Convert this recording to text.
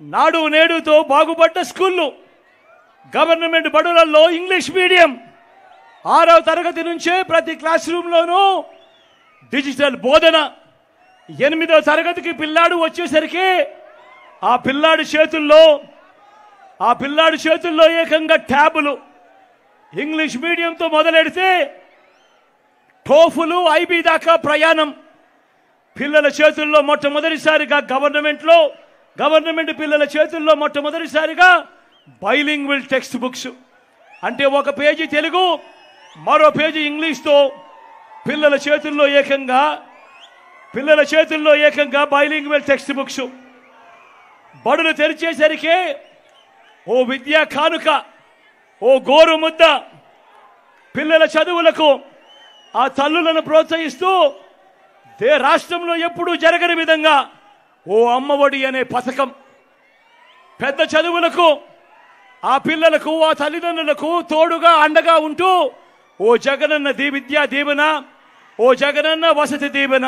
నాడు నేడుతో బాగుపడ్డ స్కూళ్ళు, government బడులలో English medium, 6వ తరగతి నుంచే ప్రతి క్లాస్ రూమ్లోనూ డిజిటల్ బోధన. 8వ తరగతికి పిల్లాడు వచ్చేసరికి ఆ పిల్లాడి చేతుల్లో ఏకంగా ట్యాబులు. ఇంగ్లీష్ మీడియంతో మొదలెడితే టోఫులు, ఐబీ దాకా ప్రయాణం. పిల్లల చేతుల్లో మొట్టమొదటిసారిగా గవర్నమెంట్ పిల్లల చేతుల్లో మొట్టమొదటిసారిగా బైలింగ్వల్ టెక్స్ట్ బుక్స్, అంటే ఒక పేజీ తెలుగు, మరో పేజీ ఇంగ్లీష్తో పిల్లల చేతుల్లో ఏకంగా బైలింగ్వల్ టెక్స్ట్ బుక్స్. బడులు తెరిచేసరికి ఓ విద్యా కానుక, ఓ గోరు ముద్ద. పిల్లల చదువులకు ఆ తల్లులను ప్రోత్సహిస్తూ రాష్ట్రంలో ఎప్పుడూ జరగని విధంగా ఓ అమ్మఒడి అనే పథకం. పెద్ద చదువులకు ఆ పిల్లలకు, ఆ తల్లిదండ్రులకు తోడుగా అండగా ఉంటూ ఓ జగనన్న విద్యా దీవెన, ఓ జగనన్న వసతి దీవెన.